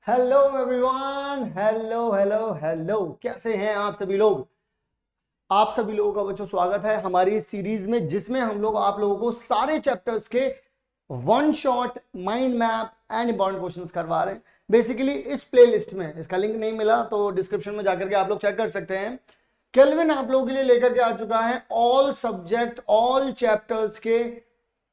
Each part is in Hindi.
Hello everyone, hello hello hello. कैसे हैं आप सभी लोग? आप सभी लोगों का बच्चों स्वागत है हमारी इस सीरीज में, जिसमें हम लोग आप लोगों को सारे चैप्टर्स के one shot mind map and important questions करवा रहे हैं। बेसिकली इस प्लेलिस्ट में, इसका लिंक नहीं मिला तो डिस्क्रिप्शन में जाकर के आप लोग चेक कर सकते हैं। केल्विन आप लोगों के लिए लेकर के आ चुका है ऑल सब्जेक्ट ऑल चैप्टर्स के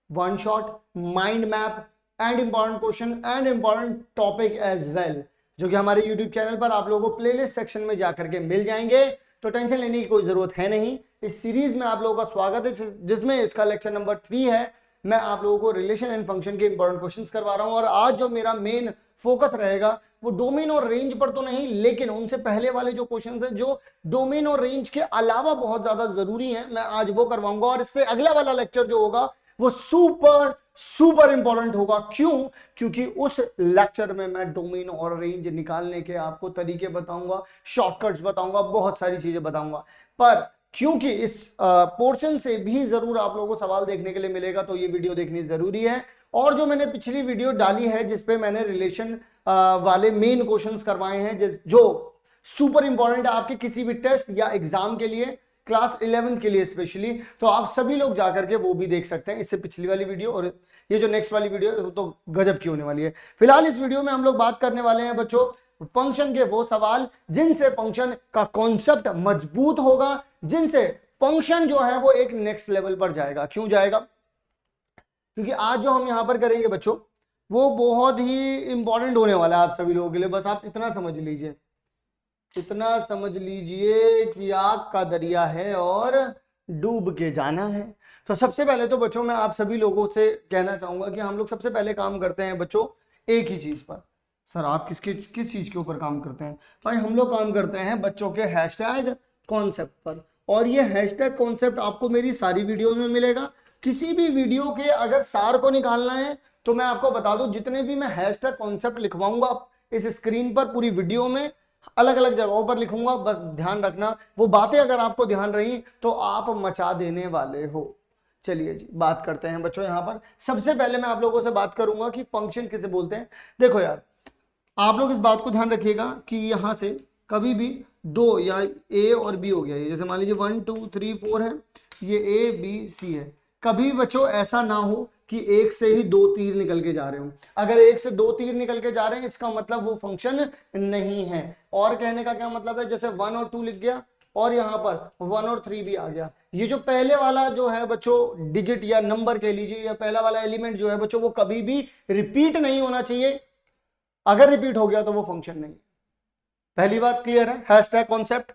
one shot mind map and important question and important topic as well, जो कि हमारे यूट्यूब चैनल पर आप लोगों को प्लेलिस्ट सेक्शन में जाकर के मिल जाएंगे। तो टेंशन लेने की कोई जरूरत है नहीं। इस सीरीज में आप लोगों का स्वागत है, जिसमें इसका लेक्चर नंबर 3 है। मैं आप लोगों को रिलेशन एंड फंक्शन के इंपॉर्टेंट क्वेश्चंस करवा रहा हूं, और आज जो मेरा मेन फोकस रहेगा वो डोमेन और रेंज पर तो नहीं, लेकिन उनसे पहले वाले जो क्वेश्चंस हैं जो डोमेन और रेंज के अलावा बहुत ज्यादा जरूरी है, मैं आज वो करवाऊंगा। और इससे अगला वाला लेक्चर जो होगा वो सुपर सुपर इंपॉर्टेंट होगा। क्यों? क्योंकि उस लेक्चर में मैं डोमेन और रेंज निकालने के आपको तरीके बताऊंगा, शॉर्टकट्स बताऊंगा, बहुत सारी चीजें बताऊंगा। पर क्योंकि इस पोर्शन से भी जरूर आप लोगों को सवाल देखने के लिए मिलेगा, तो ये वीडियो देखनी जरूरी है। और जो मैंने पिछली वीडियो डाली है जिसपे मैंने रिलेशन वाले मेन क्वेश्चंस करवाए हैं, जो सुपर इंपॉर्टेंट है आपके किसी भी टेस्ट या एग्जाम के लिए, क्लास 11 के लिए स्पेशली, तो आप सभी लोग जाकर के वो भी देख सकते हैं। इससे पिछली वाली वीडियो और ये जो नेक्स्ट वाली वीडियो है तो गजब की होने वाली है। फिलहाल इस वीडियो में हम लोग बात करने वाले हैं बच्चों फंक्शन के वो सवाल जिनसे फंक्शन का कॉन्सेप्ट मजबूत होगा, जिनसे फंक्शन जो है वो एक नेक्स्ट लेवल पर जाएगा। क्यों जाएगा? क्योंकि आज जो हम यहां पर करेंगे बच्चों वो बहुत ही इंपॉर्टेंट होने वाला है आप सभी लोगों के लिए। बस आप इतना समझ लीजिए, इतना समझ लीजिए कि आग का दरिया है और डूब के जाना है। तो सबसे पहले तो बच्चों मैं आप सभी लोगों से कहना चाहूंगा कि हम लोग सबसे पहले काम करते हैं बच्चों एक ही चीज पर। सर आप किस चीज के ऊपर काम करते हैं? भाई हम लोग काम करते हैं बच्चों के हैशटैग कॉन्सेप्ट पर। और ये हैशटैग कॉन्सेप्ट आपको मेरी सारी वीडियोज में मिलेगा। किसी भी वीडियो के अगर सार को निकालना है तो मैं आपको बता दूं, जितने भी मैं हैशटैग कॉन्सेप्ट लिखवाऊंगा इस स्क्रीन पर पूरी वीडियो में अलग अलग जगहों पर लिखूंगा। बस ध्यान रखना, वो बातें अगर आपको ध्यान रही तो आप मचा देने वाले हो। चलिए जी बात करते हैं बच्चों। यहां पर सबसे पहले मैं आप लोगों से बात करूंगा कि फंक्शन किसे बोलते हैं। देखो यार, आप लोग इस बात को ध्यान रखिएगा कि यहां से कभी भी दो या ए और बी हो गया, ये जैसे मान लीजिए 1 2 3 4 है, ये ए बी सी है। कभी बच्चों ऐसा ना हो कि एक से ही दो तीर निकल के जा रहे हो। अगर एक से दो तीर निकल के जा रहे हैं इसका मतलब वो फंक्शन नहीं है। और कहने का क्या मतलब है, जैसे 1 और 2 लिख गया और यहाँ पर 1 और 3 भी आ गया। ये जो पहले वाला जो है बच्चों डिजिट या नंबर कह लीजिए, या पहला वाला एलिमेंट जो है बच्चों वो कभी भी रिपीट नहीं होना चाहिए। अगर रिपीट हो गया तो वो फंक्शन नहीं। पहली बात क्लियर है, हैशटैग कॉन्सेप्ट।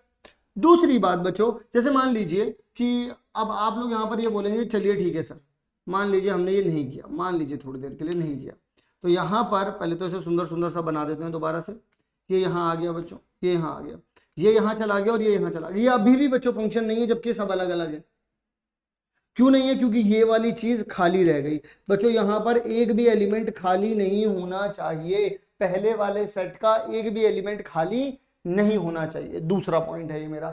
दूसरी बात बच्चों, जैसे मान लीजिए कि अब आप लोग यहां पर ये बोलेंगे चलिए ठीक है सर, मान लीजिए हमने ये नहीं किया, मान लीजिए थोड़ी देर के लिए नहीं किया, तो यहां पर पहले तो इसे सुंदर सुंदर सा बना देते हैं दोबारा से। ये यहां आ गया बच्चों, ये यहां आ गया, ये यहां चला गया और ये यहां चला गया। ये अभी भी बच्चों फंक्शन नहीं है, जबकि सब अलग अलग है। क्यों नहीं है? क्योंकि ये वाली चीज खाली रह गई। बच्चों यहां पर एक भी एलिमेंट खाली नहीं होना चाहिए, पहले वाले सेट का एक भी एलिमेंट खाली नहीं होना चाहिए। दूसरा पॉइंट है ये मेरा।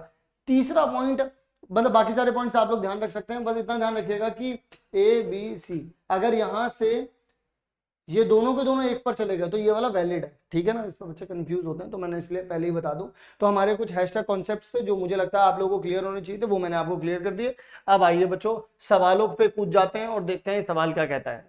तीसरा पॉइंट, मतलब बाकी सारे पॉइंट्स आप लोग ध्यान रख सकते हैं, बस इतना ध्यान रखिएगा कि ए बी सी अगर यहां से ये दोनों के दोनों एक पर चले गए तो ये वाला वैलिड है। ठीक है ना? इस पर बच्चे कंफ्यूज होते हैं तो मैंने इसलिए पहले ही बता दूं। तो हमारे कुछ हैशटैग कॉन्सेप्ट्स थे जो मुझे लगता है आप लोगों को क्लियर होने चाहिए थे, वो मैंने आपको क्लियर कर दिए। अब आइए बच्चों सवालों पे कूद जाते हैं और देखते हैं सवाल क्या कहता है।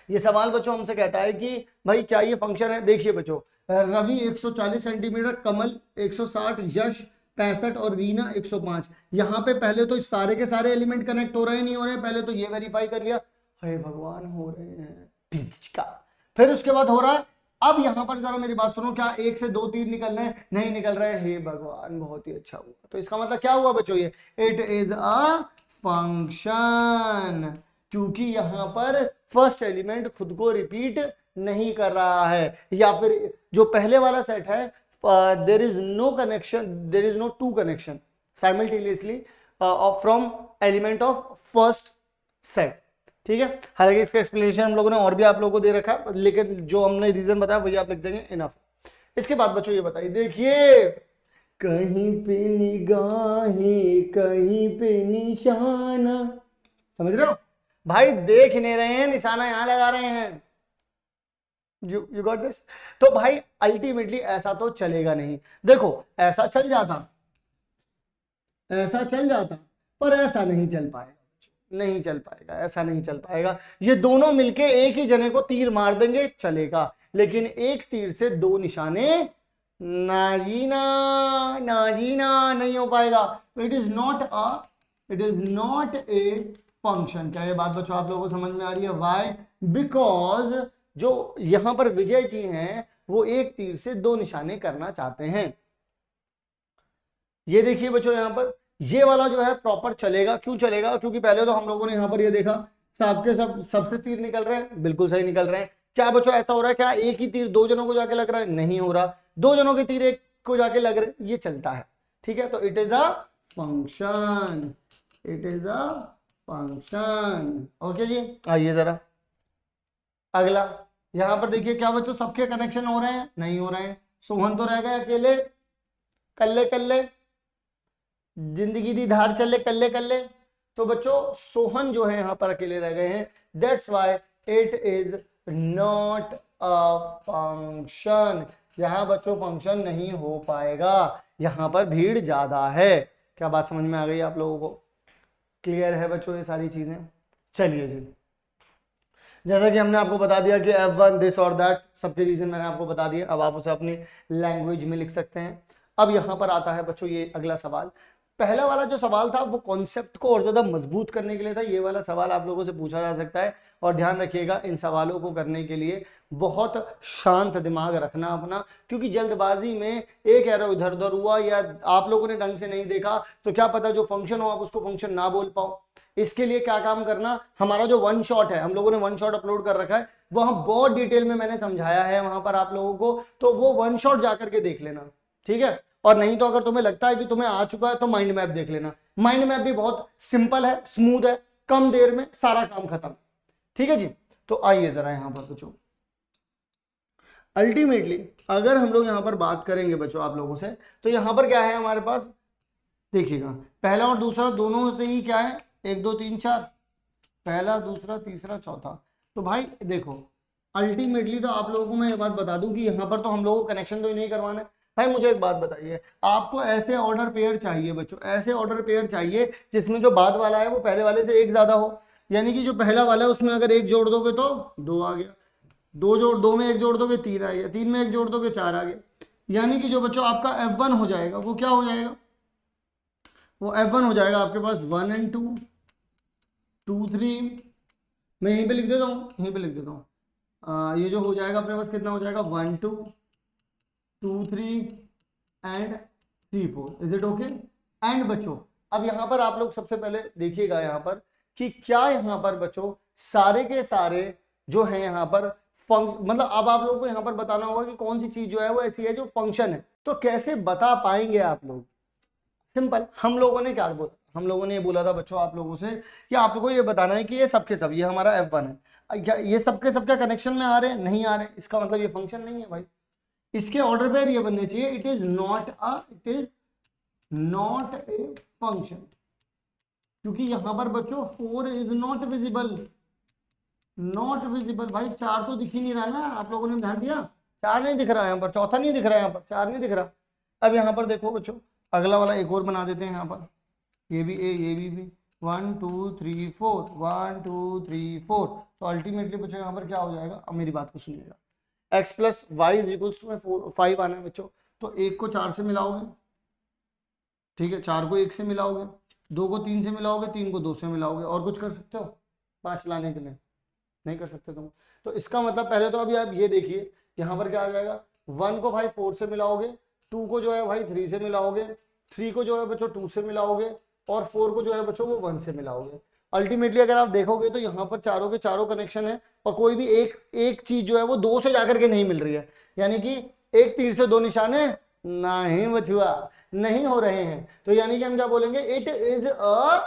ये सवाल बच्चों हमसे कहता है कि भाई क्या ये फंक्शन है। देखिए बच्चों, रवि 140 सेंटीमीटर, कमल 160, यश 65 और रीना 105। यहाँ पे पहले तो सारे के सारे एलिमेंट कनेक्ट हो रहे हैं नहीं हो रहे हैं, पहले तो ये वेरीफाई कर लिया, हे भगवान हो रहे हैं। ठीक का फिर उसके बाद हो रहा है, अब यहां पर जरा मेरी बात सुनो, क्या एक से दो तीर निकल रहे हैं? नहीं निकल रहे हैं। हे भगवान, बहुत ही अच्छा हुआ। तो इसका मतलब क्या हुआ बच्चों? ये इट इज अ फंक्शन, क्योंकि यहां पर फर्स्ट एलिमेंट खुद को रिपीट नहीं कर रहा है। या फिर जो पहले वाला सेट है, there is no connection, there is no to connection simultaneously from element of first set. ठीक है? हालांकि इसका एक्सप्लेनेशन हम लोगों ने और भी आप लोगों को दे रखा है, लेकिन जो हमने रीजन बताया वही आप लिख देंगे, इनफ। इसके बाद बच्चों ये बताइए, देखिए कहीं पे निगाहें कहीं पे निशाना, समझ रहे हो? भाई देख नहीं रहे हैं, निशाना यहां लगा रहे हैं। You got this. तो भाई अल्टीमेटली ऐसा तो चलेगा नहीं। देखो ऐसा चल जाता, ऐसा चल जाता, पर ऐसा नहीं चल पाएगा, नहीं चल पाएगा, ऐसा नहीं चल पाएगा। ये दोनों मिलके एक ही जने को तीर मार देंगे चलेगा, लेकिन एक तीर से दो निशाने ना जी ना, ना जी ना, नहीं हो पाएगा। तो it is not a function. क्या ये बात बच्चों आप लोगों को समझ में आ रही है? वाई? बिकॉज जो यहां पर विजय जी हैं वो एक तीर से दो निशाने करना चाहते हैं। ये देखिए बच्चों यहां पर ये वाला जो है प्रॉपर चलेगा। क्यों चलेगा? क्योंकि पहले तो हम लोगों ने यहां पर ये देखा सबके सब सबसे तीर निकल रहे हैं, बिल्कुल सही निकल रहे हैं। क्या बच्चों ऐसा हो रहा है क्या एक ही तीर दो जनों को जाके लग रहा है? नहीं हो रहा, दो जनों के तीर एक को जाके लग रहे, ये चलता है। ठीक है, तो it is a function, it is a function. Okay जी, आइए जरा अगला। यहां पर देखिए क्या बच्चों सबके कनेक्शन हो रहे हैं? नहीं हो रहे हैं। सोहन तो रह गए अकेले, कल्ले कल्ले, जिंदगी दी धार चले कल्ले कल्ले। तो बच्चों सोहन जो है यहां पर अकेले रह गए हैं, that's why it is not a function. यहां बच्चों फंक्शन नहीं हो पाएगा, यहां पर भीड़ ज्यादा है। क्या बात समझ में आ गई आप लोगों को? क्लियर है बच्चों ये सारी चीजें? चलिए जी, जैसा कि हमने आपको बता दिया कि F1 दिस और दैट, सबके रीजन मैंने आपको बता दिया। अब आप उसे अपनी लैंग्वेज में लिख सकते हैं। अब यहां पर आता है बच्चों ये अगला सवाल। पहला वाला जो सवाल था वो कॉन्सेप्ट को और ज्यादा मजबूत करने के लिए था। ये वाला सवाल आप लोगों से पूछा जा सकता है, और ध्यान रखिएगा इन सवालों को करने के लिए बहुत शांत दिमाग रखना अपना, क्योंकि जल्दबाजी में एक एरो इधर उधर हुआ या आप लोगों ने ढंग से नहीं देखा तो क्या पता जो फंक्शन हो आप उसको फंक्शन ना बोल पाओ। इसके लिए क्या काम करना, हमारा जो वन शॉट है, हम लोगों ने वन शॉट अपलोड कर रखा है, वहां बहुत डिटेल में मैंने समझाया है वहां पर आप लोगों को, तो वो वन शॉट जाकर के देख लेना। ठीक है, और नहीं तो अगर तुम्हें लगता है कि तुम्हें आ चुका है तो माइंड मैप देख लेना। माइंड मैप भी बहुत सिंपल है, स्मूथ है, कम देर में सारा काम खत्म। ठीक है जी, तो आइए जरा यहां पर बच्चों अल्टीमेटली अगर हम लोग यहां पर बात करेंगे बच्चों आप लोगों से, तो यहां पर क्या है हमारे पास, देखिएगा पहला और दूसरा दोनों से ही क्या है, एक दो तीन चार, पहला दूसरा तीसरा चौथा। तो भाई देखो अल्टीमेटली तो आप लोगों को मैं ये बात बता दूं कि यहाँ पर तो हम लोगों को कनेक्शन तो ही नहीं करवाना है। भाई मुझे एक बात बताइए, आपको ऐसे ऑर्डर पेयर चाहिए बच्चों, ऐसे ऑर्डर पेयर चाहिए जिसमें जो बाद वाला है वो पहले वाले से एक ज्यादा हो। यानी कि जो पहला वाला है उसमें अगर एक जोड़ दोगे तो दो आ गया, दो जोड़ दो में एक जोड़ दोगे तीन आ गया, तीन में एक जोड़ दोगे चार आ गया। यानी कि जो बच्चों आपका F1 हो जाएगा वो क्या हो जाएगा, वो F1 हो जाएगा आपके पास 1 and 2, 2 3, मैं यहीं पे लिख देता हूँ, यहीं पे लिख देता हूँ। ये जो हो जाएगा अपने पास कितना हो जाएगा 1 2 2 3 and 3 4। Is it okay? And बच्चों अब यहाँ पर आप लोग सबसे पहले देखिएगा यहाँ पर कि क्या यहाँ पर बच्चों सारे के सारे जो है यहाँ पर मतलब अब आप लोगों को यहाँ पर बताना होगा कि कौन सी चीज जो है वो ऐसी है जो फंक्शन है। तो कैसे बता पाएंगे आप लोग? सिंपल, हम लोगों ने क्या बोला, हम लोगों ने ये बोला था बच्चों आप लोगों से कि आप लोगों को ये बताना है कि ये सबके सब, ये हमारा F1 है, क्या ये सबके सब क्या कनेक्शन में आ रहे हैं? नहीं आ रहे, इसका मतलब ये फंक्शन नहीं है भाई। इसके ऑर्डर पेयर ये बनने चाहिए, it is not a function, क्योंकि यहां पर बच्चों 4 is not visible, not visible. भाई चार तो दिख ही नहीं रहा ना, आप लोगों ने ध्यान दिया? चार नहीं दिख रहा है यहाँ पर, चौथा नहीं दिख रहा है यहाँ पर, चार नहीं दिख रहा। अब यहाँ पर देखो बच्चों अगला वाला एक और बना देते हैं यहाँ पर, ये भी ए ये भी 1 2 3 4, 1 2 3 4। तो अल्टीमेटली बच्चों यहाँ पर क्या हो जाएगा, अब मेरी बात को सुनिएगा, x plus Y is equals to 5 आना है बच्चों। तो एक को चार से मिलाओगे, ठीक है, चार को एक से मिलाओगे, दो को तीन से मिलाओगे, तीन को दो से मिलाओगे, और कुछ कर सकते हो पांच लाने के लिए? नहीं कर सकते तुम। तो इसका मतलब पहले तो अभी आप ये देखिए यहाँ पर क्या आ जाएगा, 1 को भाई 4 से मिलाओगे, 2 को जो है भाई 3 से मिलाओगे, 3 को जो है बच्चों 2 से मिलाओगे, और 4 को जो है बच्चों वो 1 से मिलाओगे। अल्टीमेटली अगर आप देखोगे तो यहाँ पर चारों के चारों कनेक्शन है, और कोई भी एक चीज जो है वो दो से जाकर के नहीं मिल रही है, यानी कि एक तीर से दो निशाने नहीं बचुआ, नहीं हो रहे हैं। तो यानी कि हम क्या बोलेंगे, इट इज अ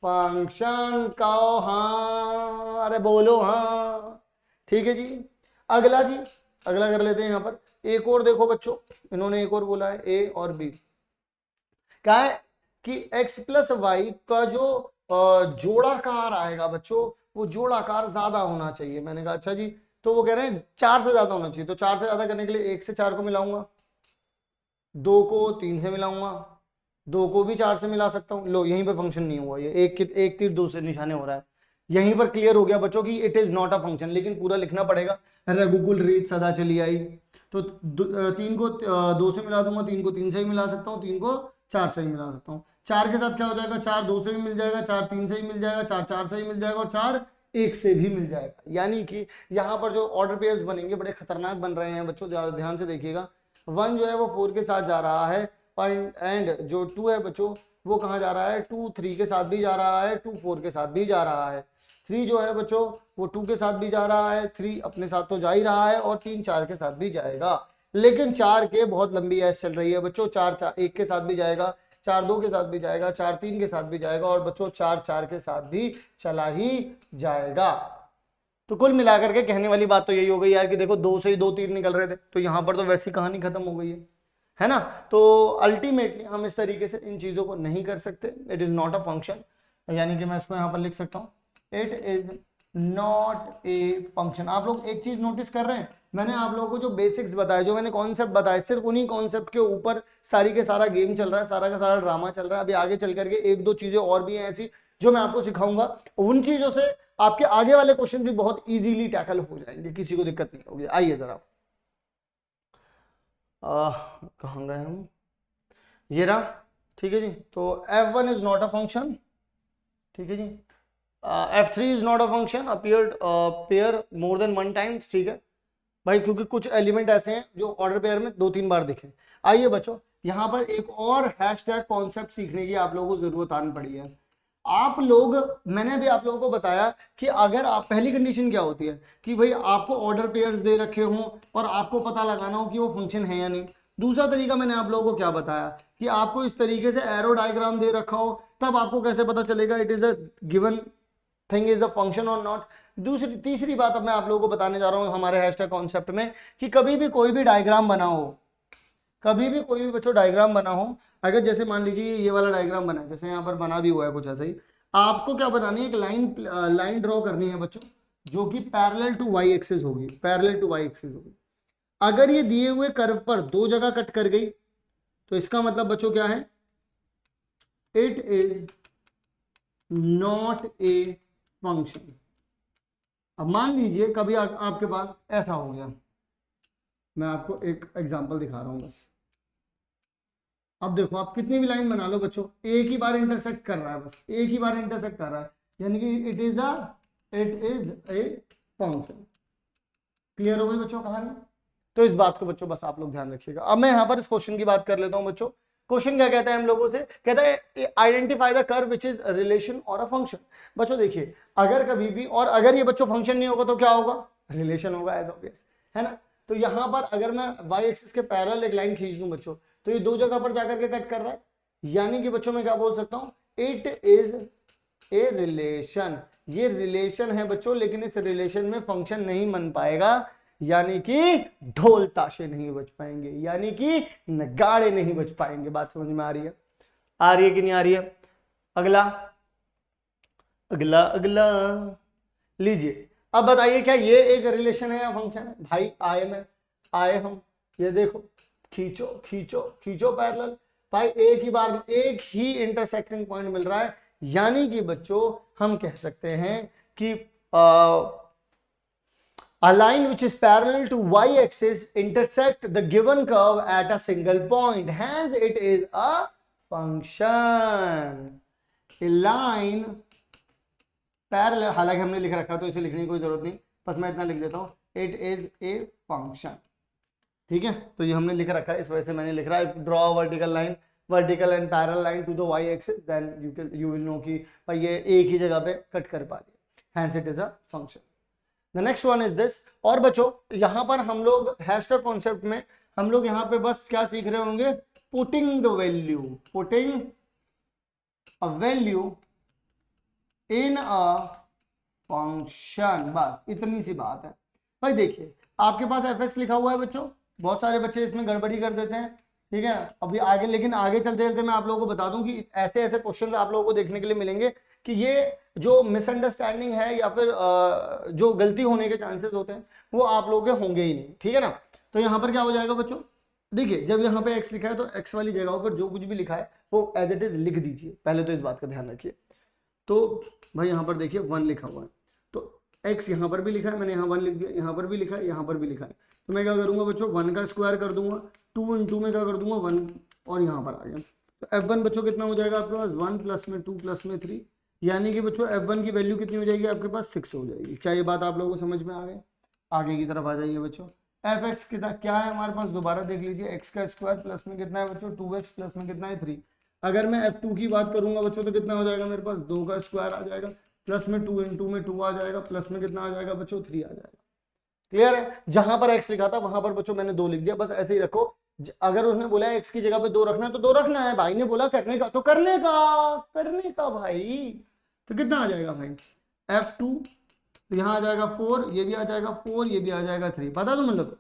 फंक्शन। कहो हाँ, अरे बोलो हाँ। ठीक है जी, अगला जी, अगला कर लेते हैं। यहाँ पर एक और देखो बच्चों, इन्होंने एक और बोला है ए और बी, क्या है कि x प्लस वाई का जो जोड़ाकार आएगा बच्चों, वो जोड़ाकार ज्यादा होना चाहिए। मैंने कहा अच्छा जी, तो वो कह रहे हैं 4 से ज्यादा होना चाहिए। तो 4 से ज्यादा करने के लिए 1 से 4 को मिलाऊंगा, 2 को 3 से मिलाऊंगा, 2 को भी 4 से मिला सकता हूँ। लो यहीं पे फंक्शन नहीं हुआ, ये एक तीर 2 से निशाने हो रहा है। यहीं पर क्लियर हो गया बच्चों की it is not a function, लेकिन पूरा लिखना पड़ेगा। रघुकुल रीत सदा चली आई, तो 3 को 2 से मिला दूंगा, 3 को 3 से ही मिला सकता हूँ, 3 को 4 से ही मिला सकता हूँ। 4 के साथ क्या हो जाएगा, 4 2 से भी मिल जाएगा, 4 3 से ही मिल जाएगा, 4 4 से ही मिल जाएगा, और 4 1 से भी मिल जाएगा। यानी कि यहाँ पर जो ऑर्डर पेयर्स बनेंगे बड़े खतरनाक बन रहे हैं बच्चों, ज्यादा ध्यान से देखिएगा। 1 जो है वो 4 के साथ जा रहा है, एंड जो 2 है बच्चों वो कहाँ जा रहा है, 2 3 के साथ भी जा रहा है, 2 4 के साथ भी जा रहा है। 3 जो है बच्चों वो 2 के साथ भी जा रहा है, 3 अपने साथ तो जा ही रहा है, और 3 4 के साथ भी जाएगा। लेकिन 4 के बहुत लंबी ऐश चल रही है बच्चों, 4 1 के साथ भी जाएगा, 4 2 के साथ भी जाएगा, 4 3 के साथ भी जाएगा, और बच्चों 4 4 के साथ भी चला ही जाएगा। तो कुल मिलाकर के कहने वाली बात तो यही हो गई यार कि देखो 2 से ही 2 तीर निकल रहे थे, तो यहाँ पर तो वैसी कहानी खत्म हो गई है ना। तो अल्टीमेटली हम इस तरीके से इन चीजों को नहीं कर सकते। It is not a function, यानी कि मैं इसको यहाँ पर लिख सकता हूँ, it is not a function. आप लोग एक चीज नोटिस कर रहे हैं, मैंने आप लोगों को जो बेसिक्स बताए, जो मैंने कॉन्सेप्ट बताए, सिर्फ उन्हीं कॉन्सेप्ट के ऊपर सारी के सारा गेम चल रहा है, सारा का सारा ड्रामा चल रहा है। अभी आगे चल करके 1-2 चीजें और भी हैं ऐसी जो मैं आपको सिखाऊंगा। उन चीजों से आपके आगे वाले क्वेश्चन भी बहुत इजीली टैकल हो जाएंगे, किसी को दिक्कत नहीं होगी। आइए जरा, कहाँ गए हम, ये रहा, ठीक है जी। तो f1 is not a function, ठीक है जी। f3 is not a function, appeared pair more than 1 times, ठीक है भाई, क्योंकि कुछ एलिमेंट ऐसे हैं जो ऑर्डर पेयर में 2-3 बार दिखे। आइए बच्चों, यहाँ पर एक और हैशटैग कॉन्सेप्ट सीखने की आप लोगों को जरूरत आनी पड़ी है। आप लोग, मैंने अभी आप लोगों को बताया कि अगर आप, पहली कंडीशन क्या होती है कि भाई आपको ऑर्डर पेयर्स दे रखे हों और आपको पता लगाना हो कि वो फंक्शन है या नहीं। दूसरा तरीका मैंने आप लोगों को क्या बताया कि आपको इस तरीके से एरो डायग्राम दे रखा हो, तब आपको कैसे पता चलेगा it is a given thing is a function और नॉट। तीसरी बात अब मैं आप लोगों को बताने जा रहा हूं हमारे हैशटैग कॉन्सेप्ट में, कि कभी भी कोई भी डायग्राम बना हो, कभी भी कोई भी बच्चों डायग्राम बना हो, अगर जैसे मान लीजिए ये वाला डायग्राम बना है, जैसे यहाँ पर बना भी हुआ है कुछ ऐसा ही, आपको क्या बनानी है, एक लाइन ड्रॉ करनी है बच्चों, जो कि पैरेलल टू वाई एक्सिस होगी, पैरेलल टू वाई एक्सिस होगी। अगर ये दिए हुए कर्व पर 2 जगह कट कर गई, तो इसका मतलब बच्चों क्या है, it is not a function. अब मान लीजिए कभी आपके पास ऐसा हो गया, मैं आपको एक एग्जांपल दिखा रहा हूं बस। अब देखो, आप कितनी भी लाइन बना लो बच्चों, एक ही बार इंटरसेक्ट कर रहा है, बस एक ही बार इंटरसेक्ट कर रहा है, यानी कि it is a function. Clear हो गई बच्चों कहानी। तो इस बात को बच्चों बस आप लोग ध्यान रखिएगा। अब मैं यहाँ पर इस क्वेश्चन की बात कर लेता हूँ बच्चों। क्वेश्चन क्या कहता है हम लोगों से, कहता है identify the curve which is relation और अ फंक्शन। बच्चों देखिए, अगर कभी भी, और अगर ये बच्चों फंक्शन नहीं होगा तो क्या होगा, रिलेशन होगा, एज ऑब्वियस है ना। तो यहाँ पर अगर मैं वाई एक्सिस के पैरेलल एक लाइन खींच दूं बच्चों, तो ये 2 जगह पर जाकर के कट कर रहा है, यानी कि बच्चों मैं क्या बोल सकता हूँ, इट इज ए रिलेशन। ये रिलेशन है बच्चों, लेकिन इस रिलेशन में फंक्शन नहीं बन पाएगा, यानी कि ढोल ताशे नहीं बज पाएंगे, यानी कि नगाड़े नहीं बज पाएंगे। बात समझ में आ रही है, आ रही है कि नहीं आ रही है। अगला अगला अगला लीजिए, अब बताइए क्या ये एक रिलेशन है या फंक्शन है। भाई आए हम, ये देखो, खींचो खींचो खींचो पैरेलल, भाई एक ही बार एक ही इंटरसेक्टिंग पॉइंट मिल रहा है, यानी कि बच्चों हम कह सकते हैं कि a line which is parallel to y-axis intersect the given curve at a single point, hence it is a function. A line parallel, हालांकि हमने लिख रखा तो इसे लिखने की कोई जरूरत नहीं, बस मैं इतना लिख देता हूं, इट इज ए फंक्शन। ठीक है, तो ये हमने लिख रखा है, इस वजह से मैंने लिख रहा है, draw vertical line, vertical and parallel line to the Y axis, then you will know कि भाई ये एक ही जगह पे कट कर पा रही है, hence it is a function. The next one is this. और बच्चों यहां पर हम लोग हैशटैग कॉन्सेप्ट में हम लोग यहां पे बस क्या सीख रहे होंगे, putting the value, putting a value in a function, बस इतनी सी बात है। भाई देखिए, आपके पास fx लिखा हुआ है बच्चों, बहुत सारे बच्चे इसमें गड़बड़ी कर देते हैं, ठीक है अभी आगे, लेकिन आगे चलते चलते मैं आप लोगों को बता दूं कि ऐसे ऐसे क्वेश्चन आप लोगों को देखने के लिए मिलेंगे कि ये जो मिसअंडरस्टैंडिंग है या फिर जो गलती होने के चांसेस होते हैं वो आप लोगों के होंगे ही नहीं, ठीक है ना। तो यहाँ पर क्या हो जाएगा बच्चों, देखिए जब यहाँ पे x लिखा है तो x वाली जगहों पर जो कुछ भी लिखा है वो एज इट इज लिख दीजिए, पहले तो इस बात का ध्यान रखिए। तो भाई यहाँ पर देखिए 1 लिखा हुआ है, तो x यहाँ पर भी लिखा है, मैंने यहाँ 1 लिख दिया, यहाँ पर भी लिखा है, यहाँ पर भी लिखा है, तो मैं क्या करूँगा बच्चों 1 का स्क्वायर कर दूंगा, 2 इंटू में क्या कर दूंगा 1 और यहाँ पर आ गया। तो f1 बच्चों कितना हो जाएगा आपके पास 1 प्लस में 2 प्लस में 3, यानी कि बच्चों f1 की वैल्यू कितनी हो जाएगी आपके पास 6 हो जाएगी। क्या ये बात आप लोगों को समझ में आ गई? आगे की तरफ आ जाइए बच्चों। fx कितना क्या है हमारे पास, दोबारा देख लीजिए, x का स्क्वायर प्लस में कितना है बच्चों 2x प्लस में कितना है 3। अगर मैं f2 की बात करूंगा बच्चों तो कितना हो जाएगा मेरे पास 2 का स्क्वायर आ जाएगा, प्लस में 2 इंटू में 2 आ जाएगा, प्लस में कितना आ जाएगा बच्चों 3 आ जाएगा। क्लियर है? जहां पर x लिखा था वहां पर बच्चों मैंने 2 लिख दिया, बस ऐसे ही रखो। अगर उसने बोला x की जगह पे 2 रखना है तो 2 रखना है, भाई ने बोला करने का तो करने का भाई। तो कितना आ जाएगा भाई f2, तो यहाँ आ जाएगा 4, ये भी आ जाएगा 4, ये भी आ जाएगा 3। पता तो मतलब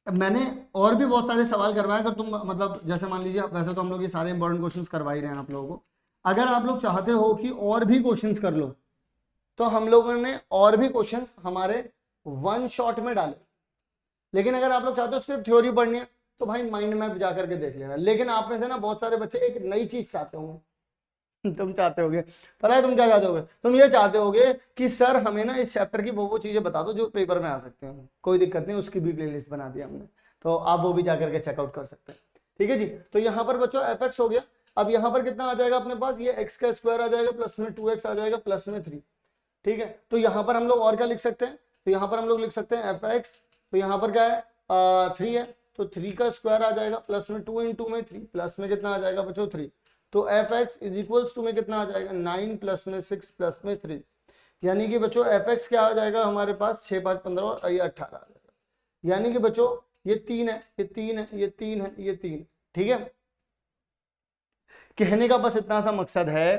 मैंने और भी बहुत सारे सवाल करवाए, अगर तुम मतलब जैसे मान लीजिए, वैसे तो हम लोग ये सारे इंपॉर्टेंट क्वेश्चंस करवा ही रहे हैं आप लोगों को, अगर आप लोग चाहते हो कि और भी क्वेश्चंस कर लो तो हम लोगों ने और भी क्वेश्चंस हमारे 1 शॉट में डाले। लेकिन अगर आप लोग चाहते हो सिर्फ थ्योरी पढ़नी है तो भाई माइंड मैप जा करके देख लेना। लेकिन आप में से ना बहुत सारे बच्चे एक नई चीज चाहते होंगे तुम चाहते होगे, पता है तुम क्या चाहते होगे, तुम ये चाहते होगे कि सर हमें ना इस चैप्टर की वो चीजें बता दो जो पेपर में आ सकते हैं। कोई दिक्कत नहीं, उसकी भी प्लेलिस्ट बना दी हमने, तो आप वो भी जाकर के चेकआउट कर सकते हैं। ठीक है जी। तो यहाँ पर बच्चों fx हो गया। अब यहाँ पर कितना आ जाएगा अपने पास, ये x का स्क्वायर आ जाएगा, प्लस में 2x आ जाएगा, प्लस में 3। ठीक है, तो यहाँ पर हम लोग और क्या लिख सकते हैं, तो यहाँ पर हम लोग लिख सकते हैं fx, तो यहाँ पर क्या है 3 है, तो 3 का स्क्वायर आ जाएगा, प्लस में 2 इंटू में 3, प्लस में कितना आ जाएगा बच्चों 3। तो fx इज इक्वल्स टू में कितना आ जाएगा 9 प्लस में 6 प्लस में 3, यानी कि बच्चों fx क्या आ जाएगा हमारे पास 6 5 15 और ये 18 आ जाएगा। यानी कि बच्चों ये 3 है, ये 3 है, ये 3 है, ये 3। ठीक है, कहने का बस इतना सा मकसद है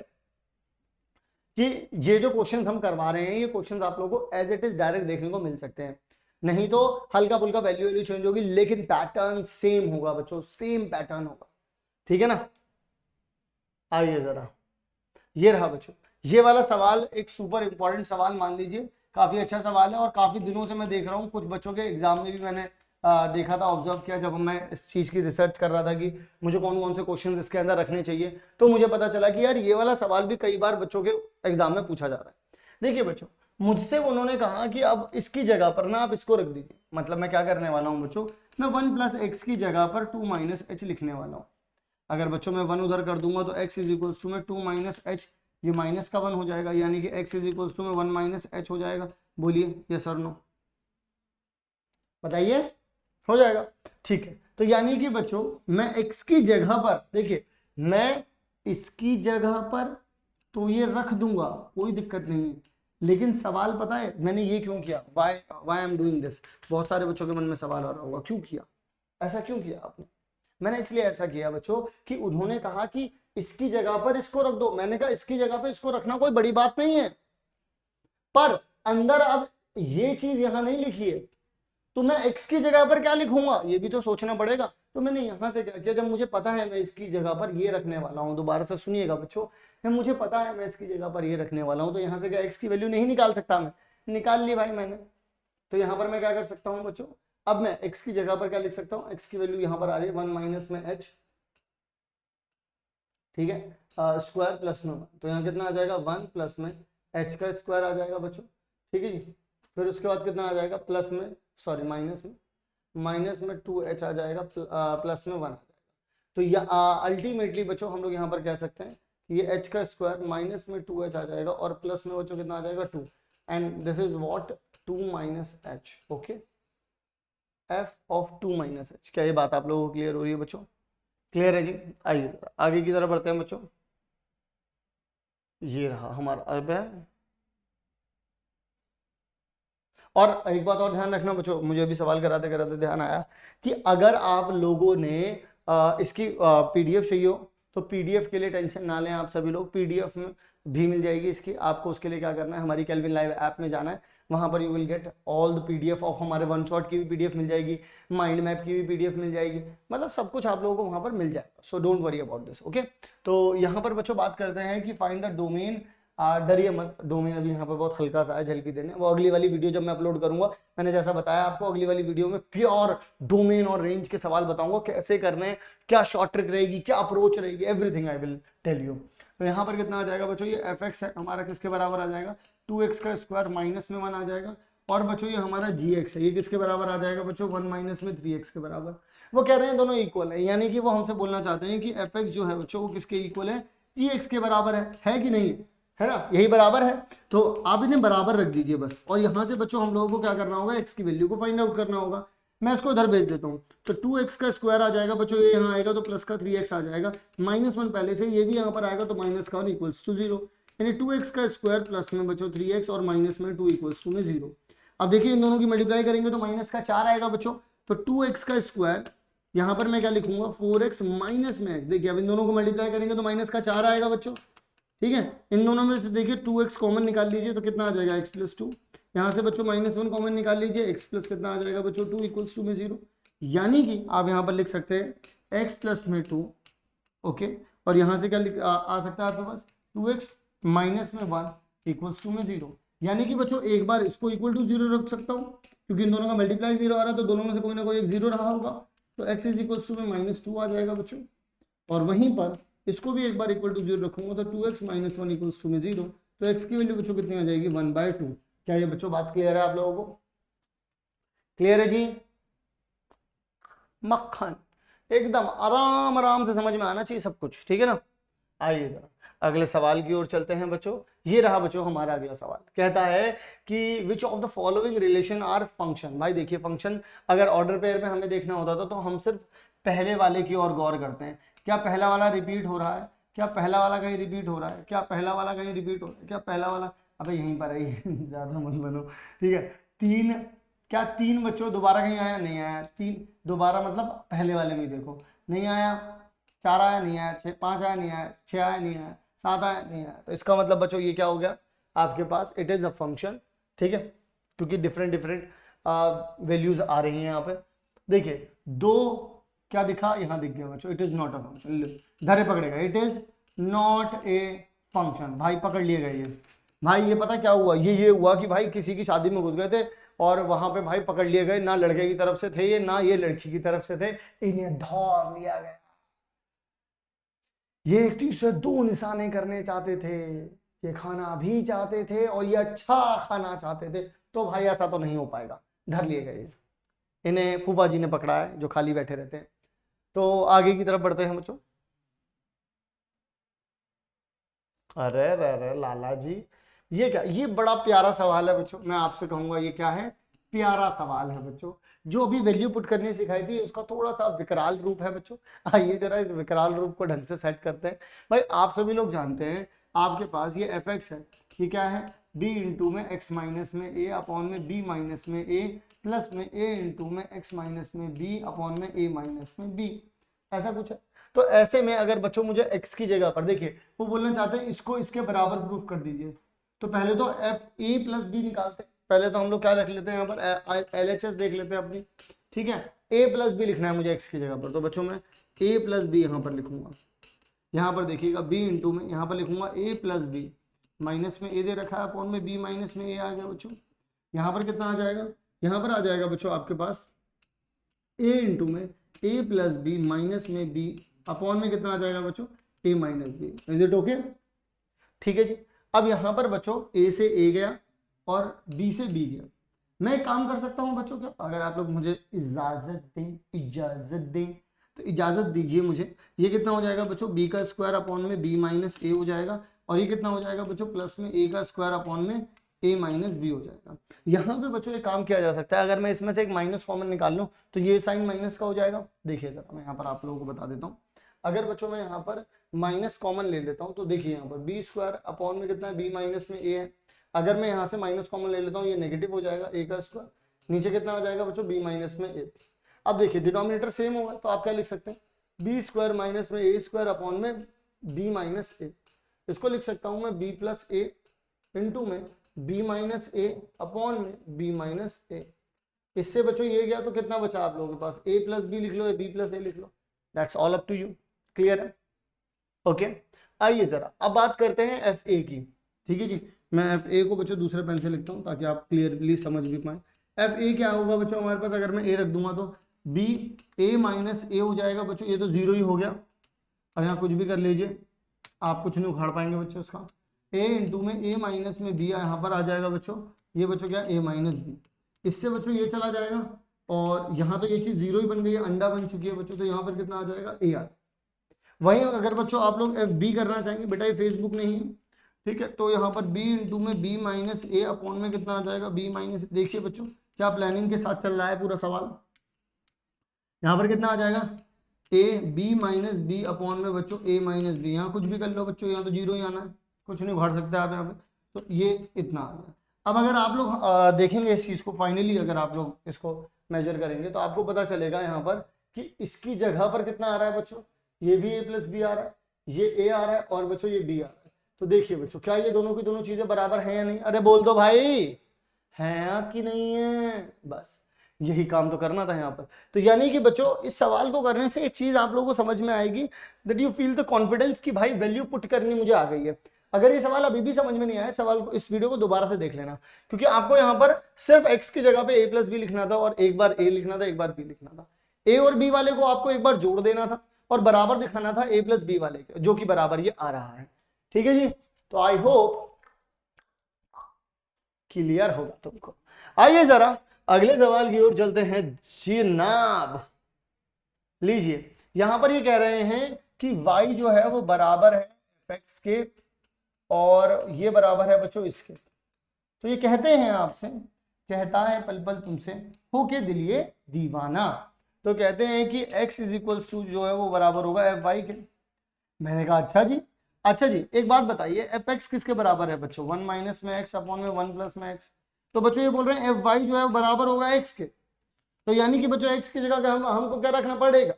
कि ये जो क्वेश्चंस हम करवा रहे हैं ये क्वेश्चंस आप लोगों को एज इट इज डायरेक्ट देखने को मिल सकते हैं, नहीं तो हल्का फुल्का वैल्यू चेंज होगी, लेकिन पैटर्न सेम होगा बच्चों, सेम पैटर्न होगा। ठीक है ना। आइए जरा, ये रहा बच्चों, ये वाला सवाल एक सुपर इंपॉर्टेंट सवाल मान लीजिए, काफी अच्छा सवाल है और काफी दिनों से मैं देख रहा हूँ, कुछ बच्चों के एग्जाम में भी मैंने देखा था, ऑब्जर्व किया, जब मैं इस चीज की रिसर्च कर रहा था कि मुझे कौन कौन से क्वेश्चन इसके अंदर रखने चाहिए, तो मुझे पता चला कि यार ये वाला सवाल भी कई बार बच्चों के एग्जाम में पूछा जा रहा है। देखिए बच्चों, मुझसे उन्होंने कहा कि अब इसकी जगह पर ना आप इसको रख दीजिए, मतलब मैं क्या करने वाला हूँ बच्चों, मैं 1 प्लस एक्स की जगह पर 2 माइनस एच लिखने वाला हूँ। अगर बच्चों मैं 1 उधर कर दूंगा तो x इज इक्वल्स टू में 2 माइनस एच, ये माइनस का 1 हो जाएगा, यानी कि x इज इक्वल्स टू में 1 माइनस एच हो जाएगा। बोलिए यस और नो, बताइए, हो जाएगा। ठीक है, तो यानी कि बच्चों मैं x की जगह पर, देखिए मैं इसकी जगह पर तो ये रख दूंगा, कोई दिक्कत नहीं है, लेकिन सवाल पता है मैंने ये क्यों किया, why I am doing this. बहुत सारे बच्चों के मन में सवाल आ रहा होगा क्यों किया, ऐसा क्यों किया आपने। मैंने इसलिए ऐसा किया बच्चों कि उन्होंने कहा कि इसकी जगह पर इसको रख दो, मैंने कहा इसकी जगह पर इसको रखना कोई बड़ी बात नहीं है, पर अंदर अब ये चीज यहां नहीं लिखी है, तो मैं x की जगह पर क्या लिखूंगा ये भी तो सोचना पड़ेगा। तो मैंने यहां से क्या किया, जब मुझे पता है मैं इसकी जगह पर ये रखने वाला हूं, दोबारा से सुनिएगा बच्चों, जब मुझे पता है मैं इसकी जगह पर ये रखने वाला हूं, तो यहां से क्या x की वैल्यू नहीं निकाल सकता, मैं निकाल ली भाई मैंने। तो यहां पर मैं क्या कर सकता हूं बच्चों, अब मैं x की जगह पर क्या लिख सकता हूं, x की वैल्यू यहां पर आ रही है 1 माइनस में h, ठीक है, स्क्वायर प्लस में 1, तो यहाँ कितना आ जाएगा 1 प्लस में h का स्क्वायर आ जाएगा बच्चों। ठीक है जी, फिर उसके बाद कितना आ जाएगा प्लस में, सॉरी माइनस में 2h आ जाएगा, प्लस में 1 आ जाएगा। तो ये अल्टीमेटली बच्चों हम लोग यहाँ पर कह सकते हैं कि ये h का स्क्वायर माइनस में 2h आ जाएगा और प्लस में बच्चों कितना आ जाएगा 2, and this is what 2 minus h। Okay, f of 2 minus h। क्या ये बात आप लोगों को क्लियर हो रही है बच्चों? क्लियर है जी। आइए आगे की तरफ बढ़ते हैं बच्चों। ये रहा हमारा अब है, और एक बात और ध्यान रखना बच्चों, मुझे अभी सवाल कराते कराते ध्यान आया कि अगर आप लोगों ने इसकी पीडीएफ चाहिए हो तो पीडीएफ के लिए टेंशन ना लें, आप सभी लोग पीडीएफ में भी मिल जाएगी इसकी। आपको उसके लिए क्या करना है, हमारी कैल्विन लाइव ऐप में जाना है, वहां पर you will get all the PDF of हमारे वन शॉट की भी पीडीएफ मिल जाएगी, माइंड मैप की भी पीडीएफ मिल जाएगी, मतलब सब कुछ आप लोगों को वहां पर मिल जाएगा। So don't worry about this. Okay, तो यहाँ पर बच्चों बात करते हैं कि फाइंड द डोमेन। डरिए मत, डोमेन अभी यहाँ पर बहुत हल्का सा है, झलकी देने, वो अगली वाली वीडियो जब मैं अपलोड करूंगा, मैंने जैसा बताया आपको, अगली वाली वीडियो में प्योर डोमेन और रेंज के सवाल बताऊंगा, कैसे करने हैं, क्या शॉर्ट ट्रिक रहेगी, क्या अप्रोच रहेगी, everything I will tell you. तो यहाँ पर कितना आ जाएगा बच्चों, ये एफ एक्स है हमारा, किसके बराबर आ जाएगा, 2x का स्क्वायर माइनस में 1 आ जाएगा। और बच्चों ये हमारा जी एक्स है, ये किसके बराबर आ जाएगा बच्चों, 1 माइनस में 3x के बराबर। वो कह रहे हैं दोनों इक्वल है, यानी कि वो हमसे बोलना चाहते हैं कि एफ एक्स जो है बच्चों वो किसके इक्वल है, जी एक्स के बराबर है कि नहीं, है ना, यही बराबर है। तो आप इन्हें बराबर रख दीजिए बस, और यहाँ से बच्चों हम लोगों को क्या करना होगा, x की वैल्यू को फाइंड आउट करना होगा। मैं इसको इधर भेज देता हूँ, तो 2x का स्क्वायर आ जाएगा बच्चों, ये यहाँ आएगा तो प्लस का 3x आ जाएगा, -1 पहले से, ये भी यहाँ पर आएगा तो माइनस का 1 इक्वल्स टू 0, यानी 2x का स्क्वायर प्लस में बच्चों 3x और माइनस में 2 इक्वल्स टू में 0। अब देखिए इन दोनों की मल्टीप्लाई करेंगे तो माइनस का 4 आएगा बच्चों, तो 2x का स्क्वायर यहाँ पर मैं क्या लिखूंगा, 4x माइनस में x। देखिए अब इन दोनों को मल्टीप्लाई करेंगे तो माइनस का 4 आएगा बच्चों, ठीक है। इन दोनों में से देखिए 2x कॉमन निकाल लीजिए तो कितना आ जाएगा, x प्लस 2। यहाँ से बच्चों -1 कॉमन निकाल लीजिए, x प्लस कितना आ जाएगा बच्चों, 2 इक्वल्स टू में 0। यानी कि आप यहाँ पर लिख सकते हैं x प्लस में 2, ओके, और यहाँ से क्या आ सकता है आपके पास, 2x माइनस में 1 इक्वल्स टू में 0। यानी कि बच्चों एक बार इसको इक्वल टू 0 रख सकता हूँ, क्योंकि इन दोनों का मल्टीप्लाई 0 आ रहा है, तो दोनों में से कोई ना कोई एक 0 रहा होगा, तो x इज इक्वल्स टू में -2 आ जाएगा बच्चों। और वहीं पर इसको भी एक बार इक्वल टू 0 रखूंगा तो 2x माइनस 1 इक्वल्स टू में 0, तो x की वैल्यू बच्चों कितनी आ जाएगी, 1/2। क्या ये बच्चों बात क्लियर है आप लोगों को, क्लियर है जी, मक्खन एकदम आराम आराम से समझ में आना चाहिए सब कुछ, ठीक है ना। आइए जरा अगले सवाल की ओर चलते हैं बच्चों। ये रहा बच्चों हमारा अगला सवाल, कहता है कि which of the following relation are function. भाई देखिए फंक्शन अगर ऑर्डर पेयर में हमें देखना होता था तो हम सिर्फ पहले वाले की ओर गौर करते हैं, क्या पहला वाला रिपीट हो रहा है, क्या पहला वाला कहीं रिपीट हो रहा है, क्या पहला वाला कहीं रिपीट हो रहा है, क्या पहला वाला, अबे यहीं पर है ज्यादा मत बनो, ठीक है। तीन, क्या 3 बच्चों दोबारा कहीं आया, नहीं आया, 3 दोबारा मतलब पहले वाले में देखो, नहीं आया, 4 आया, नहीं आया, 6, 5 आया, नहीं आया, 6 आया, नहीं आया, 7 आया, नहीं आया। तो इसका मतलब बच्चों ये क्या हो गया आपके पास, इट इज अ फंक्शन, ठीक है, क्योंकि डिफरेंट डिफरेंट वैल्यूज आ रही हैं यहाँ पे। देखिए 2 क्या दिखा, यहाँ दिख गया बच्चों, it is not a function, धरे पकड़ेगा, it is not a function. भाई पकड़ लिए गए ये, भाई ये पता क्या हुआ, ये हुआ कि भाई किसी की शादी में घुस गए थे और वहां पे भाई पकड़ लिए गए, ना लड़के की तरफ से थे ये, ना ये लड़की की तरफ से थे, इन्हें धौर लिया गया। ये एक चीज से 2 निशाने करने चाहते थे, ये खाना भी चाहते थे और ये अच्छा खाना चाहते थे, तो भाई ऐसा तो नहीं हो पाएगा, धर लिए गए। इन्हें फूफा जी ने पकड़ा है जो खाली बैठे रहते हैं। तो आगे की तरफ बढ़ते हैं बच्चों। अरे अरे लाला जी, ये क्या, ये बड़ा प्यारा सवाल है बच्चों, मैं आपसे कहूंगा ये क्या है, प्यारा सवाल है बच्चों। जो अभी वैल्यू पुट करनी सिखाई थी उसका थोड़ा सा विकराल रूप है बच्चों। आइए जरा इस विकराल रूप को ढंग से सेट करते हैं। भाई आप सभी लोग जानते हैं आपके पास ये एफ एक्स है, ये क्या है, b इंटू में x माइनस में a अपॉन में b माइनस में a प्लस में a इंटू में x माइनस में b अपॉन में a माइनस में b, ऐसा कुछ है। तो ऐसे में अगर बच्चों मुझे x की जगह पर, देखिए वो बोलना चाहते हैं इसको इसके बराबर प्रूफ कर दीजिए, तो पहले तो एफ ए प्लस बी निकालते हैं। पहले तो हम लोग क्या रख लेते हैं यहाँ पर, LHS देख लेते हैं अपनी, ठीक है। a प्लस बी लिखना है मुझे x की जगह पर, तो बच्चों मैं a प्लस बी यहाँ पर लिखूंगा। यहाँ पर देखिएगा b इंटू में यहाँ पर लिखूंगा a प्लस बी, माइनस में a दे रखा है अपॉन में b माइनस में a आ गया बच्चों। यहाँ पर कितना आ जाएगा, यहाँ पर आ जाएगा बच्चों आपके पास a इंटू में a प्लस बी माइनस में b अपॉन में कितना आ जाएगा बच्चों, a minus B. Is it okay, ठीक है जी। अब यहाँ पर बच्चों a से a गया और b से b गया। मैं एक काम कर सकता हूँ बच्चों, क्या अगर आप लोग मुझे इजाजत दें तो इजाजत दीजिए मुझे, ये कितना हो जाएगा बच्चों, b का स्क्वायर अपॉन में b माइनस a हो जाएगा, और ये कितना हो जाएगा बच्चों, प्लस में a का स्क्वायर अपॉन में a माइनस बी हो जाएगा। यहाँ पे बच्चों एक काम किया जा सकता है, अगर मैं इसमें से एक माइनस कॉमन निकाल लूँ तो ये साइन माइनस का हो जाएगा। देखिए जरा मैं यहाँ पर आप लोगों को बता देता हूँ, अगर बच्चों मैं यहाँ पर माइनस कॉमन ले लेता हूँ तो देखिए यहाँ पर बी स्क्वायर अपॉन में कितना है, बी माइनस में ए है। अगर मैं यहाँ से माइनस कॉमन ले लेता हूँ ये नेगेटिव हो जाएगा, ए का स्क्वायर, नीचे कितना हो जाएगा बच्चों, बी माइनस में ए। अब देखिए डिनोमिनेटर सेम होगा तो आप क्या लिख सकते हैं, बी स्क्वायर माइनस में ए स्क्वायर अपॉन में बी माइनस ए। इसको लिख सकता हूँ मैं बी प्लस ए इंटू में बी माइनस ए अपॉन में बी माइनस ए। इससे बच्चों ये गया तो कितना बचा आप लोगों के पास, ए प्लस बी लिख लो या बी प्लस ए लिख लो, that's all up to you. Clear है? ओके आइए जरा अब बात करते हैं एफ ए की। ठीक है जी, मैं एफ ए को बच्चों दूसरे पेन से लिखता हूँ ताकि आप क्लियरली समझ भी पाए। एफ ए क्या होगा बच्चों हमारे पास, अगर मैं ए रख दूंगा तो बी ए माइनस ए हो जाएगा बच्चों, ये तो जीरो ही हो गया। और यहाँ कुछ भी कर लीजिए, आप कुछ नहीं उखाड़ पाएंगे बच्चों उसका। ए इंटू में ए माइनस में बी यहाँ पर आ जाएगा बच्चों, ये बच्चों क्या ए माइनस बी। इससे बच्चों ये चला जाएगा और यहाँ तो ये चीज़ जीरो ही बन गई है, अंडा बन चुकी है बच्चों, तो यहाँ पर कितना आ जाएगा ए आ। वहीं अगर बच्चों आप लोग एफ बी करना चाहेंगे, बेटा ये फेसबुक नहीं है, ठीक है, तो यहाँ पर बी इंटू में बी माइनस ए अपॉन में कितना आ जाएगा बी माइनस। देखिए बच्चों क्या प्लानिंग के साथ चल रहा है पूरा सवाल। यहाँ पर कितना आ जाएगा A B minus B upon में बच्चों ए माइनस बी। यहाँ कुछ भी कर लो बच्चों, यहाँ तो जीरो ही आना है, कुछ नहीं उखाड़ सकते आप यहाँ पे, तो ये इतना आ गया। अब अगर आप लोग देखेंगे इस चीज़ को फाइनली, अगर आप लोग इसको मेजर करेंगे तो आपको पता चलेगा यहाँ पर कि इसकी जगह पर कितना आ रहा है बच्चों, ये भी ए प्लस बी आ रहा है, ये ए आ रहा है और बच्चों ये बी आ रहा है। तो देखिए बच्चों क्या ये दोनों की दोनों चीजें बराबर हैं या नहीं, अरे बोल दो भाई है कि नहीं है, बस यही काम तो करना था यहाँ पर। तो यानी कि बच्चों इस सवाल को करने से एक चीज आप लोगों को समझ में आएगी, that you feel the confidence कि भाई वैल्यू पुट करनी मुझे आ गई है। अगर ये सवाल अभी भी समझ में नहीं आया, सवाल को इस वीडियो को दोबारा से देख लेना, क्योंकि आपको यहाँ पर सिर्फ x की जगह पे a प्लस बी लिखना था और एक बार a लिखना था एक बार b लिखना था। a और b वाले को आपको एक बार जोड़ देना था और बराबर दिखाना था a प्लस बी वाले के, जो कि बराबर ये आ रहा है। ठीक है जी, तो आई होप क्लियर होगा तुमको। आइए जरा अगले सवाल की ओर चलते हैं जनाब। लीजिए यहां पर ये कह रहे हैं कि y जो है वो बराबर है fx के और ये बराबर है बच्चों इसके। तो ये कहते हैं आपसे, कहता है पल पल तुमसे हो के दिलिए दीवाना, तो कहते हैं कि x इज इक्वल्स टू जो है वो बराबर होगा एफ वाई के। मैंने कहा अच्छा जी, अच्छा जी एक बात बताइए एफ एक्स किसके बराबर है बच्चों, 1 माइनस में x अपॉन में 1 प्लस में x। तो बच्चों ये बोल रहे हैं एफ वाई जो है बराबर होगा x के, तो यानी कि बच्चों x की जगह हमको क्या रखना पड़ेगा,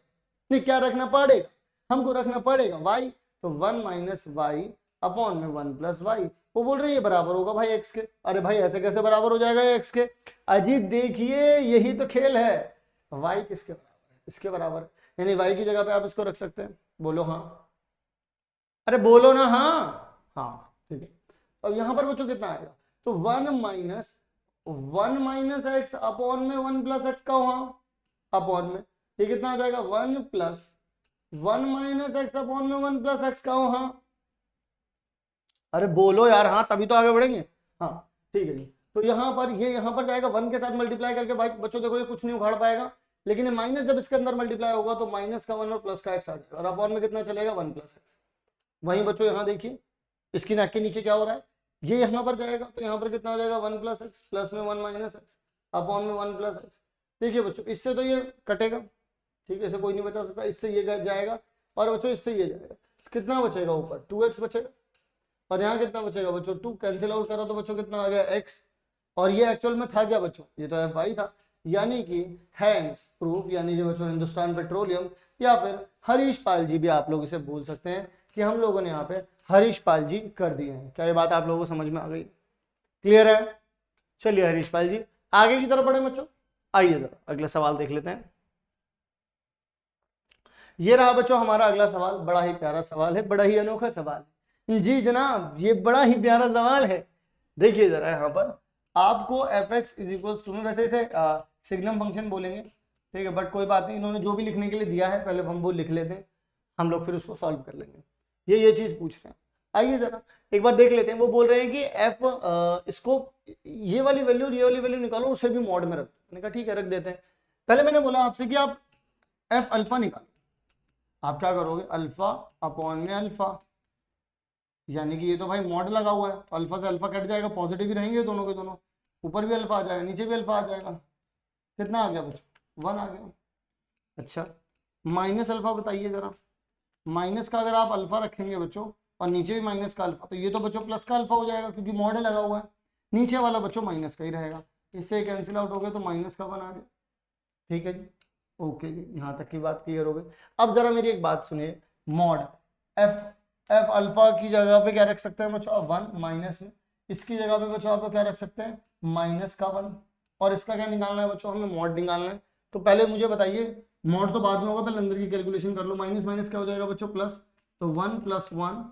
नहीं क्या रखना पड़ेगा, हमको रखना पड़ेगा y। तो 1 माइनस वाई अपॉन में 1 प्लस वाई, वो बोल रहे हैं ये बराबर होगा भाई x के। अरे भाई ऐसे कैसे बराबर हो जाएगा x के, अजीत देखिए यही तो खेल है, y किसके बराबर है, इसके बराबर है, यानी y की जगह पे आप इसको रख सकते हैं। बोलो हाँ, अरे बोलो ना हाँ, हाँ ठीक है। अब यहां पर बच्चों कितना आएगा, तो 1 माइनस एक्स अपॉन में 1 प्लस एक्स का वहां अपॉन में ये कितना आ जाएगा 1 प्लस 1 माइनस एक्स अपॉन में 1 प्लस एक्स का वहां। अरे बोलो यार हाँ, तभी तो आगे बढ़ेंगे। हाँ ठीक है जी, तो यहाँ पर ये यहाँ पर जाएगा 1 के साथ मल्टीप्लाई करके, भाई बच्चों देखो ये कुछ नहीं उखाड़ पाएगा, लेकिन ये माइनस जब इसके अंदर मल्टीप्लाई होगा तो माइनस का 1 और प्लस का x आ जाएगा और अपॉन में कितना चलेगा 1 प्लस एक्स। वहीं बच्चों यहाँ देखिए इसकी नाक के नीचे क्या हो रहा है, ये यहाँ पर जाएगा तो यहाँ पर कितना आ जाएगा 1 प्लस एक्स प्लस में 1 माइनस एक्स अपॉन में 1 प्लस एक्स। देखिए बच्चों इससे तो ये कटेगा, ठीक है, इसे कोई नहीं बचा सकता, इससे ये जाएगा और बच्चों इससे ये जाएगा, कितना बचेगा ऊपर 2x बचेगा और यहाँ कितना बचेगा बच्चों 2, कैंसिल आउट करा तो बच्चों कितना आ गया x, और ये एक्चुअल में था क्या बच्चों, ये तो एफ वाई था। यानी कि हैंस प्रूफ, यानी कि बच्चों हिंदुस्तान पेट्रोलियम या फिर हरीश पाल जी भी आप लोग इसे बोल सकते हैं कि हम लोगों ने यहाँ पे हरीश पाल जी कर दिए हैं। क्या ये बात आप लोगों को समझ में आ गई, क्लियर है? चलिए हरीश पाल जी आगे की तरफ बढ़े बच्चों। आइए जरा अगला सवाल देख लेते हैं। ये रहा बच्चों हमारा अगला सवाल, बड़ा ही प्यारा सवाल है, बड़ा ही अनोखा सवाल है जी जनाब, ये बड़ा ही प्यारा सवाल है। देखिए जरा यहाँ पर आपको F X is equal to में, वैसे इसे सिग्नम फंक्शन बोलेंगे, ठीक है, बट कोई बात नहीं, इन्होंने जो भी लिखने के लिए दिया है पहले हम वो लिख लेते हैं, हम लोग फिर उसको सॉल्व कर लेंगे। ये चीज पूछ रहे हैं, आइए जरा एक बार देख लेते हैं। वो बोल रहे हैं कि एफ इसको ये वाली वैल्यू और ये वाली वैल्यू निकालो, उसे भी मॉड में रख दो। मैंने कहा ठीक है रख देते हैं। पहले मैंने बोला आपसे कि आप एफ अल्फा निकालो, आप क्या करोगे अल्फा अपॉन में अल्फा, यानी कि ये तो भाई मॉड लगा हुआ है तो अल्फा से अल्फा कट जाएगा, पॉजिटिव ही रहेंगे दोनों के दोनों, ऊपर भी अल्फा आ जाएगा नीचे भी अल्फा आ जाएगा, कितना आ गया बच्चों 1 आ गया। अच्छा माइनस अल्फा बताइए जरा, माइनस का अगर आप अल्फा रखेंगे बच्चों और नीचे भी माइनस का अल्फा, तो ये तो बच्चों प्लस का अल्फा हो जाएगा क्योंकि मॉड लगा हुआ है, नीचे वाला बच्चों माइनस का ही रहेगा, इससे कैंसिल आउट हो गया तो माइनस का 1 आ गया। ठीक है जी, ओके जी, यहाँ तक की बात क्लियर हो गई। अब जरा मेरी एक बात सुनिए, मॉड एफ अल्फा की जगह पे क्या रख सकते हैं बच्चों 1 माइनस में, इसकी जगह पे बच्चों आप क्या रख सकते हैं, माइनस का 1, और इसका क्या निकालना है बच्चों, हमें मॉड निकालना है। तो पहले मुझे बताइए, मॉड तो बाद में होगा, पहले अंदर की कैलकुलेशन कर लो। माइनस माइनस क्या हो जाएगा बच्चों, प्लस, तो 1 + 1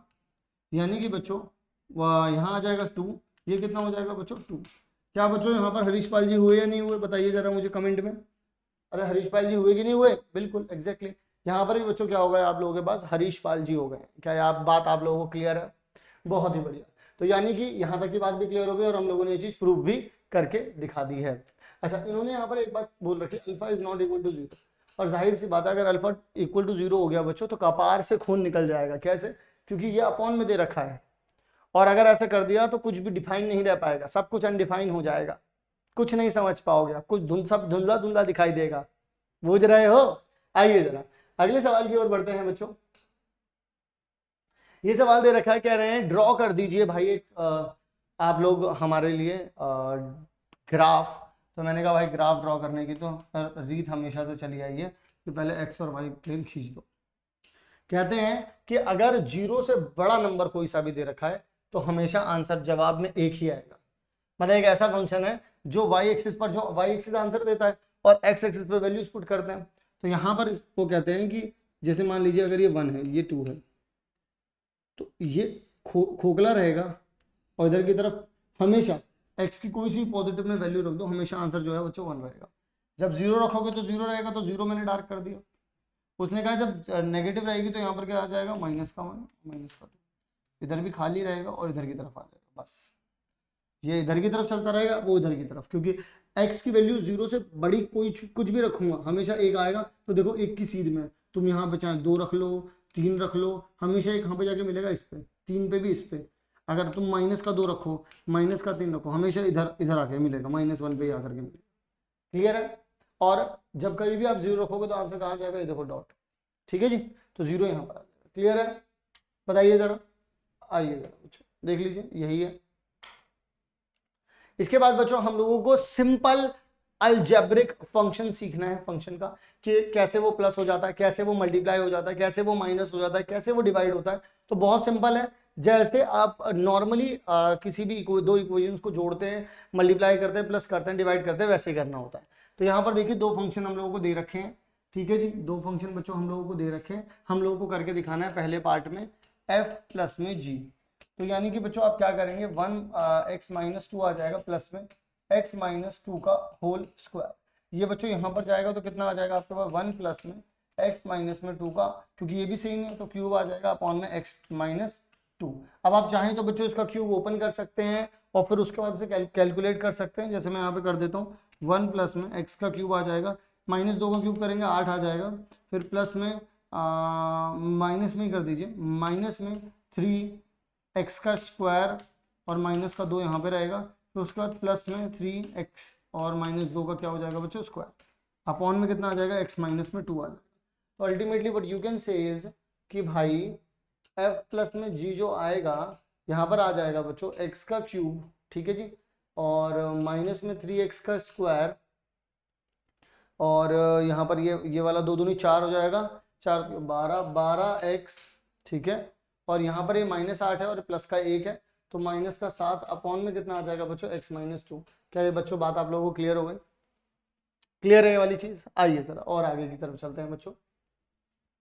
यानी कि बच्चों यहाँ आ जाएगा 2, ये कितना हो जाएगा बच्चों 2। क्या बच्चों यहाँ पर हरीश पाल जी हुए या नहीं हुए, बताइए जरा मुझे कमेंट में। अरे हरीश पाल जी हुए कि नहीं हुए, बिल्कुल एग्जैक्टली। यहाँ पर भी बच्चों क्या हो गया आप लोगों के पास, हरीश पाल जी हो गए। क्या आप बात आप लोगों को क्लियर है, बहुत ही बढ़िया। तो यानी कि यहाँ तक की बात भी क्लियर हो गई और हम लोगों ने ये चीज प्रूव भी करके दिखा दी है। अच्छा, इन्होंने यहाँ पर एक बात बोल रखी, alpha is not equal to 0, और जाहिर सी बात है अगर अल्फा इक्वल टू 0 हो गया बच्चों तो कपार से खून निकल जाएगा। कैसे, क्योंकि ये अपॉन में दे रखा है, और अगर ऐसा कर दिया तो कुछ भी डिफाइन नहीं रह पाएगा, सब कुछ अनडिफाइन हो जाएगा, कुछ नहीं समझ पाओगे, कुछ सब धुंधला धुंधला दिखाई देगा। बूझ रहे हो। आइए जरा अगले सवाल की ओर बढ़ते हैं बच्चों। ये सवाल दे रखा है, कह रहे हैं ड्रॉ कर दीजिए भाई एक आप लोग हमारे लिए ग्राफ। तो मैंने कहा भाई ग्राफ ड्रॉ करने की तो रीत हमेशा से चली आई है कि पहले एक्स और वाई प्लेन खींच दो। कहते हैं कि अगर 0 से बड़ा नंबर कोई सा भी दे रखा है तो हमेशा आंसर जवाब में एक ही आएगा। मतलब एक ऐसा फंक्शन है जो वाई एक्सिस पर, जो वाई एक्सिस आंसर देता है और एक्स एक्सिस पर वैल्यूज पुट करते हैं। तो यहाँ पर इसको कहते हैं कि जैसे मान लीजिए अगर ये 1 है, ये 2 है, तो ये खोखला रहेगा, और इधर की तरफ हमेशा x की कोई सी पॉजिटिव में वैल्यू रख दो, हमेशा आंसर जो है बच्चों 1 रहेगा। जब 0 रखोगे तो 0 रहेगा, तो 0 मैंने डार्क कर दिया। उसने कहा जब नेगेटिव रहेगी तो यहाँ पर क्या आ जाएगा, -1 -2, इधर भी खाली रहेगा और इधर की तरफ आ जाएगा। बस ये इधर की तरफ चलता रहेगा, वो इधर की तरफ, क्योंकि x की वैल्यू 0 से बड़ी कोई कुछ भी रखूंगा हमेशा एक आएगा। तो देखो एक की सीध में तुम यहाँ पे चाहे 2 रख लो, 3 रख लो, हमेशा एक यहाँ पे जाके मिलेगा, इस पे 3 पे भी, इस पे। अगर तुम -2 रखो, -3 रखो, हमेशा इधर इधर आके मिलेगा, -1 पे ही आकर के मिलेगा। क्लियर है। और जब कहीं भी आप 0 रखोगे तो आंसर कहाँ जाएगा, ये देखो डॉट। ठीक है जी, तो 0 यहाँ पर आ जाएगा। क्लियर है, बताइए जरा, आइए जरा बच्चों देख लीजिए, यही है। इसके बाद बच्चों हम लोगों को सिंपल अलजेब्रिक फंक्शन सीखना है, फंक्शन का कि कैसे वो प्लस हो जाता है, कैसे वो मल्टीप्लाई हो जाता है, कैसे वो माइनस हो जाता है, कैसे वो डिवाइड होता है। तो बहुत सिंपल है, जैसे आप नॉर्मली किसी भी दो इक्वेशंस को जोड़ते हैं, मल्टीप्लाई करते हैं, प्लस करते हैं, डिवाइड करते हैं, वैसे ही करना होता है। तो यहाँ पर देखिए 2 फंक्शन हम लोगों को दे रखे हैं। ठीक है जी, 2 फंक्शन बच्चों हम लोगों को दे रखे हैं, हम लोगों को करके दिखाना है पहले पार्ट में f प्लस में g। तो यानी कि बच्चों आप क्या करेंगे, 1x - 2 आ जाएगा प्लस में x - 2 का होल स्क्वायर। ये बच्चों यहाँ पर जाएगा तो कितना आ जाएगा आपके पास, 1 प्लस में x - 2 का, क्योंकि ये भी सेम है तो क्यूब आ जाएगा अपॉन में x - 2। अब आप चाहें तो बच्चों इसका क्यूब ओपन कर सकते हैं और फिर उसके बाद से कैलकुलेट कर सकते हैं। जैसे मैं यहाँ पे कर देता हूँ, 1 प्लस में x का क्यूब आ जाएगा, -2 का क्यूब करेंगे 8 आ जाएगा, फिर प्लस में माइनस में ही कर दीजिए, माइनस में 3x का स्क्वायर और -2 यहाँ पे रहेगा, तो उसके बाद प्लस में 3x और -2 का क्या हो जाएगा बच्चों, स्क्वायर, अपॉन में कितना आ जाएगा, x - 2 आ जाएगा। तो ultimately what you can say is कि भाई f प्लस में g जो आएगा यहाँ पर आ जाएगा बच्चों x का क्यूब, ठीक है जी, और माइनस में 3x का स्क्वायर, और यहाँ पर ये वाला 2 दूनी 4 हो जाएगा, 4 12x, ठीक है, और यहाँ पर ये -8 है और प्लस का 1 है, तो -7 अपॉन में कितना आ जाएगा बच्चों, x - 2। क्या ये बच्चों बात आप लोगों को क्लियर हो गई, क्लियर है ये वाली चीज। आइए जरा और आगे की तरफ चलते हैं बच्चों,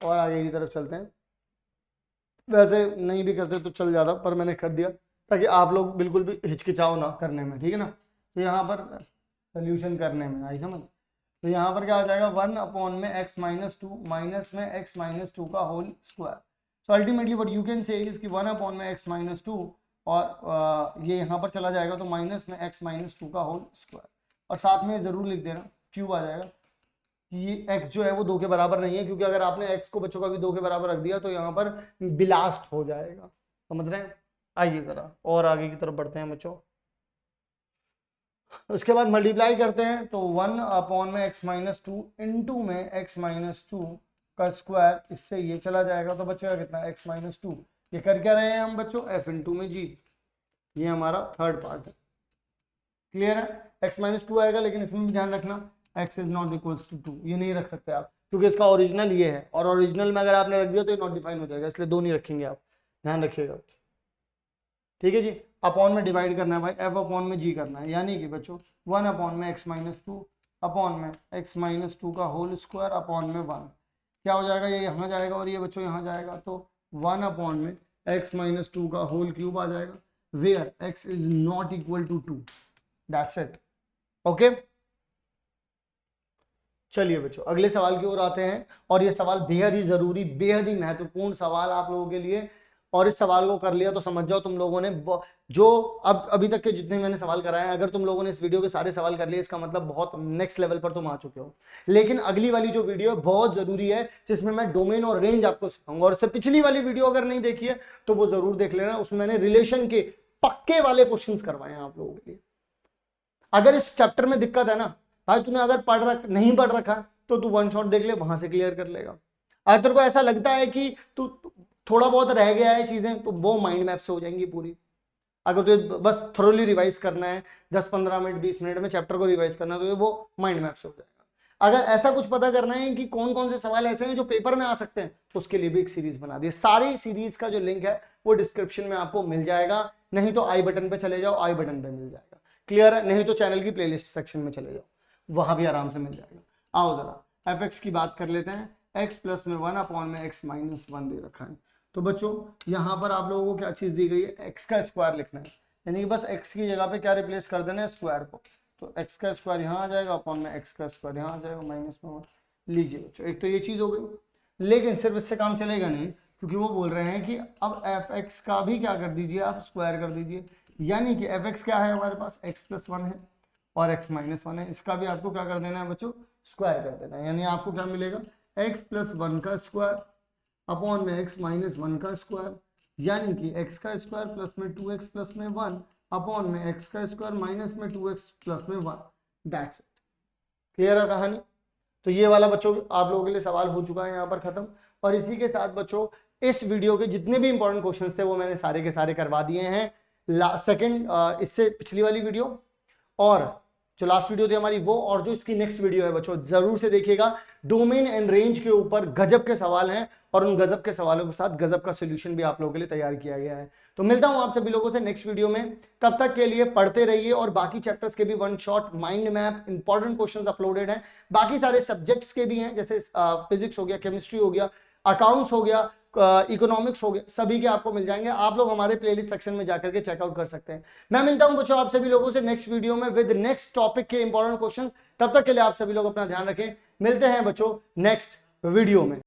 और आगे की तरफ चलते हैं। वैसे नहीं भी करते तो चल जाता, पर मैंने कर दिया ताकि आप लोग बिल्कुल भी हिचकिचाओ ना करने में, ठीक है ना। तो यहाँ पर सोल्यूशन करने में आई समझ। तो यहाँ पर क्या आ जाएगा, 1 अपॉन में x - 2 माइनस में x - 2 का whole square. So ultimately what you can say is कि 1 अपॉन में x - 2 और ये यहाँ पर चला जाएगा तो माइनस में x - 2 का होल स्क्वायर, और साथ में ज़रूर लिख देना क्यूब आ जाएगा। ये x जो है वो 2 के बराबर नहीं है, क्योंकि अगर आपने x को बच्चों का भी 2 के बराबर रख दिया तो यहाँ पर बिलास्ट हो जाएगा, समझ रहे हैं। आइए जरा और आगे की तरफ बढ़ते हैं बच्चों। उसके बाद मल्टीप्लाई करते हैं तो 1 अपॉन में x - 2 इंटू में x - 2 का स्क्वायर, इससे ये चला जाएगा तो बचेगा कितना, x - 2। ये कर क्या रहे हैं हम बच्चों, f इंटू में g, ये हमारा थर्ड पार्ट है। क्लियर है, x - 2 आएगा, लेकिन इसमें भी ध्यान रखना x is not equals to 2, ये नहीं रख सकते आप, क्योंकि इसका ओरिजिनल ये है, और ओरिजिनल में अगर आपने रख दिया तो ये नॉट डिफाइन हो जाएगा, इसलिए 2 नहीं रखेंगे आप, ध्यान रखिएगा। ठीक है जी, अपॉन में डिवाइड करना है भाई, एफ अपॉन में जी करना है, यानी कि बच्चों 1 अपॉन में x माइनस टू अपॉन में x माइनस टू का होल स्क्वायर अपॉन में 1, क्या हो जाएगा, ये यहाँ जाएगा और ये बच्चों यहाँ जाएगा, तो 1 अपॉन में x माइनस टू का होल क्यूब आ जाएगा, where x is not equal to 2, that's it. Okay, चलिए बच्चों अगले सवाल की ओर आते हैं, और ये सवाल बेहद ही जरूरी, बेहद ही महत्वपूर्ण सवाल आप लोगों के लिए, और इस सवाल को कर लिया तो समझ जाओ तुम लोगों ने जो अब अभी तक के जितने मैंने सवाल कराए हैं, अगर तुम लोगों ने इस वीडियो के सारे सवाल कर लिए, इसका मतलब बहुत नेक्स्ट लेवल पर तुम आ चुके हो। लेकिन अगली वाली जो वीडियो है बहुत जरूरी है, जिसमें मैं डोमेन और रेंज आपको सिखाऊंगा, और इससे पिछली वाली वीडियो अगर नहीं देखी है तो वो जरूर देख लेना, उसमें मैंने रिलेशन के पक्के वाले क्वेश्चन करवाए हैं आप लोगों के लिए। अगर इस चैप्टर में दिक्कत है ना भाई, तूने अगर नहीं पढ़ रखा तो तू वन शॉट देख ले, वहां से क्लियर कर लेगा। अगर तेरे को ऐसा लगता है कि तू थोड़ा बहुत रह गया है चीजें, तो वो माइंड मैप से हो जाएंगी पूरी। अगर तुझे बस थोरोली रिवाइज करना है 10-15 मिनट 20 मिनट में चैप्टर को रिवाइज करना है, तो वो माइंड मैप से हो जाएगा। अगर ऐसा कुछ पता करना है कि कौन कौन से सवाल ऐसे हैं जो पेपर में आ सकते हैं, उसके लिए भी एक सीरीज बना दी है। सारी सीरीज का जो लिंक है वो डिस्क्रिप्शन में आपको मिल जाएगा, नहीं तो आई बटन पे चले जाओ, आई बटन पे मिल जाएगा, क्लियर है, नहीं तो चैनल की प्लेलिस्ट सेक्शन में चले जाओ, वहां भी आराम से मिल जाएगा। आओ जरा एफ एक्स की बात कर लेते हैं। एक्स प्लस में 1 अपॉन में x माइनस 1 दे रखा है, तो बच्चों यहाँ पर आप लोगों को क्या चीज दी गई है, x का स्क्वायर लिखना है, यानी कि बस x की जगह पे क्या रिप्लेस कर देना है, स्क्वायर को, तो x का स्क्वायर यहाँ आ जाएगा अपॉन में x का स्क्वायर यहाँ आ जाएगा माइनस में 1। लीजिए बच्चों, एक तो ये चीज हो गई, लेकिन सिर्फ इससे काम चलेगा नहीं, क्योंकि वो बोल रहे हैं कि अब एफ एक्स का भी क्या कर दीजिए, आप स्क्वायर कर दीजिए, यानी कि एफ एक्स क्या है हमारे पास, x प्लस 1 है और x माइनस 1 है, इसका भी आपको क्या कर देना है बच्चों, स्क्वायर कर देना है, यानी आपको क्या मिलेगा, x प्लस 1 का स्क्वायर अपॉन में x माइनस 1 का स्क्वायर, यानी कि x का स्क्वायर प्लस में 2x प्लस में 1 अपॉन में x का स्क्वायर माइनस में 2x प्लस में 1, दैट्स इट। क्लियर है कहानी? तो ये वाला बच्चों आप लोगों के लिए सवाल हो चुका है यहाँ पर खत्म। और इसी के साथ बच्चों इस वीडियो के जितने भी इंपॉर्टेंट क्वेश्चंस थे वो मैंने सारे के सारे करवा दिए हैं सेकंड इससे पिछली वाली वीडियो, और जो लास्ट वीडियो थी हमारी वो, और जो इसकी नेक्स्ट वीडियो है बच्चों जरूर से देखिएगा। डोमेन एंड रेंज के ऊपर गजब के सवाल हैं, और उन गजब के सवालों के साथ गजब का सॉल्यूशन भी आप लोगों के लिए तैयार किया गया है। तो मिलता हूं आप सभी लोगों से नेक्स्ट वीडियो में, तब तक के लिए पढ़ते रहिए, और बाकी चैप्टर्स के भी one shot mind map important questions uploaded हैं, बाकी सारे सब्जेक्ट्स के भी हैं, जैसे फिजिक्स हो गया, केमिस्ट्री हो गया, अकाउंट्स हो गया, इकोनॉमिक्स हो गया, सभी के आपको मिल जाएंगे। आप लोग हमारे प्लेलिस्ट सेक्शन में जाकर के चेकआउट कर सकते हैं। मैं मिलता हूं बच्चों आप सभी लोगों से नेक्स्ट वीडियो में विद नेक्स्ट टॉपिक के इंपॉर्टेंट क्वेश्चंस। तब तक के लिए आप सभी लोग अपना ध्यान रखें, मिलते हैं बच्चों नेक्स्ट वीडियो में।